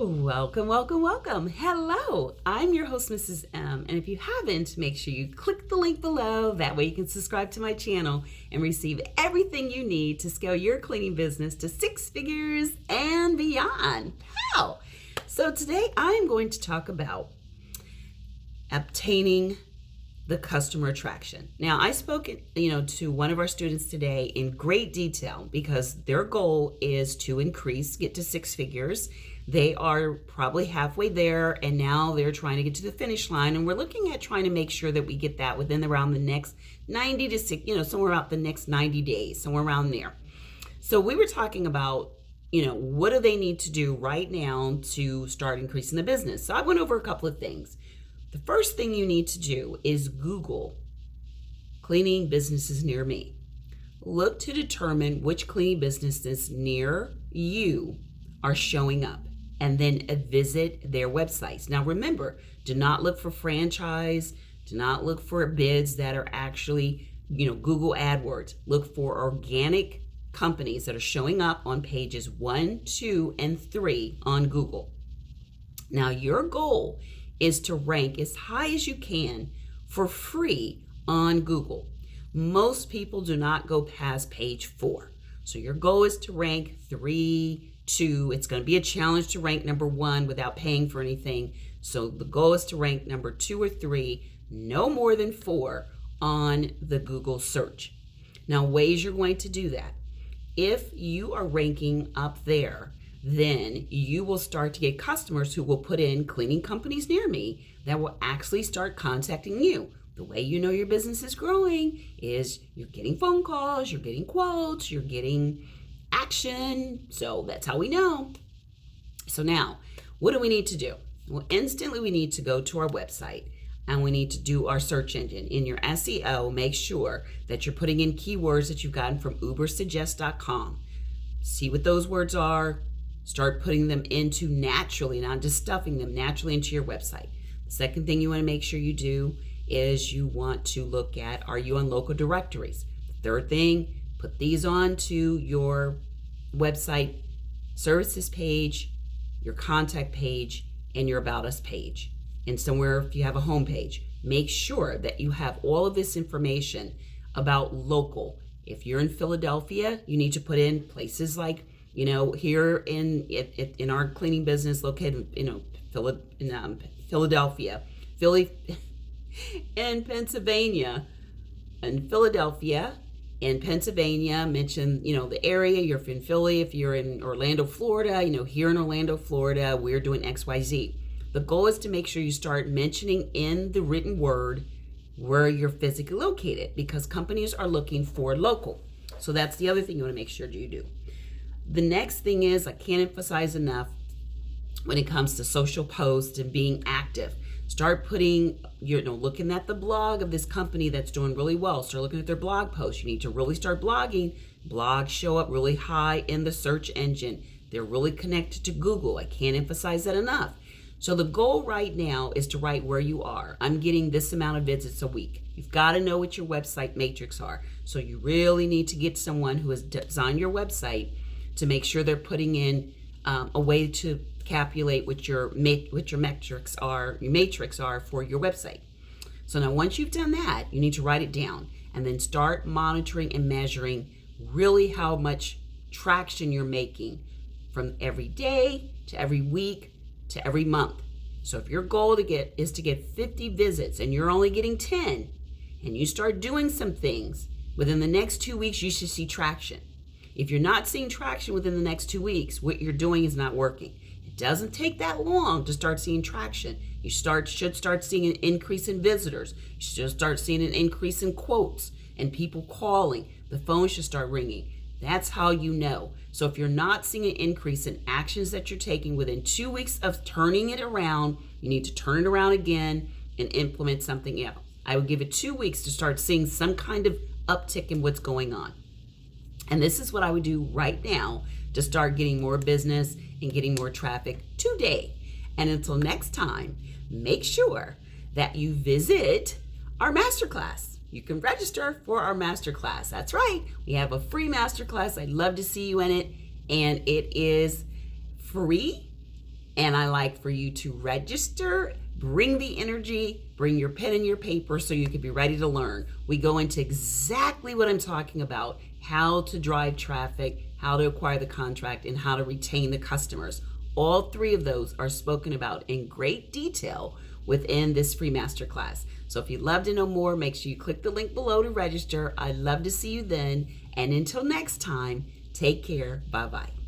Welcome, welcome, welcome. Hello, I'm your host, Mrs. M. And if you haven't, make sure you click the link below. That way you can subscribe to my channel and receive everything you need to scale your cleaning business to 6 figures and beyond. How? So today I'm going to talk about obtaining the customer attraction. Now, I spoke, to one of our students today in great detail because their goal is to get to 6 figures. They are probably halfway there, and now they're trying to get to the finish line. And we're looking at trying to make sure that we get that within around the next 90 to 6, somewhere about the next 90 days, somewhere around there. So we were talking about, what do they need to do right now to start increasing the business? So I went over a couple of things. The first thing you need to do is Google cleaning businesses near me. Look to determine which cleaning businesses near you are showing up, and then visit their websites. Now remember, do not look for franchise, do not look for bids that are actually, Google AdWords. Look for organic companies that are showing up on pages 1, 2, and 3 on Google. Now your goal is to rank as high as you can for free on Google. Most people do not go past page 4. So your goal is to rank 3, 2. It's going to be a challenge to rank number 1 without paying for anything. So the goal is to rank number 2 or 3, no more than 4 on the Google search. Now, ways you're going to do that. If you are ranking up there, then you will start to get customers who will put in cleaning companies near me that will actually start contacting you. The way you know your business is growing is you're getting phone calls, you're getting quotes, you're getting action. So that's how we know. So now, what do we need to do? Well, instantly we need to go to our website and we need to do our search engine. In your SEO, make sure that you're putting in keywords that you've gotten from usaspending.gov. See what those words are. Start putting them into naturally, not just stuffing them naturally into your website. The second thing you want to make sure you do is you want to look at, are you on local directories? The third thing, put these onto your website services page, your contact page, and your About Us page. And somewhere, if you have a home page, make sure that you have all of this information about local. If you're in Philadelphia, you need to put in places like, here in our cleaning business located, in Philadelphia, in Pennsylvania, mention, the area. You're in Philly. If you're in Orlando, Florida, here in Orlando, Florida, we're doing XYZ. The goal is to make sure you start mentioning in the written word where you're physically located, because companies are looking for local. So that's the other thing you want to make sure you do. The next thing is, I can't emphasize enough when it comes to social posts and being active. Start putting, looking at the blog of this company that's doing really well. Start looking at their blog posts. You need to really start blogging. Blogs show up really high in the search engine. They're really connected to Google. I can't emphasize that enough. So the goal right now is to write where you are. I'm getting this amount of visits a week. You've got to know what your website metrics are. So you really need to get someone who has designed your website to make sure they're putting in a way to calculate what your metrics are, your matrix are for your website. So now once you've done that, you need to write it down and then start monitoring and measuring really how much traction you're making from every day to every week to every month. So if your goal is to get 50 visits and you're only getting 10, and you start doing some things, within the next 2 weeks, you should see traction. If you're not seeing traction within the next 2 weeks, what you're doing is not working. It doesn't take that long to start seeing traction. You should start seeing an increase in visitors. You should start seeing an increase in quotes and people calling. The phone should start ringing. That's how you know. So if you're not seeing an increase in actions that you're taking within 2 weeks of turning it around, you need to turn it around again and implement something else. I would give it 2 weeks to start seeing some kind of uptick in what's going on. And this is what I would do right now to start getting more business and getting more traffic today. And until next time, make sure that you visit our masterclass. You can register for our masterclass. That's right. We have a free masterclass. I'd love to see you in it. And it is free And I like for you to register, bring the energy, bring your pen and your paper so you can be ready to learn. We go into exactly what I'm talking about, how to drive traffic, how to acquire the contract, and how to retain the customers. All three of those are spoken about in great detail within this free masterclass. So if you'd love to know more, make sure you click the link below to register. I'd love to see you then. And until next time, take care. Bye-bye.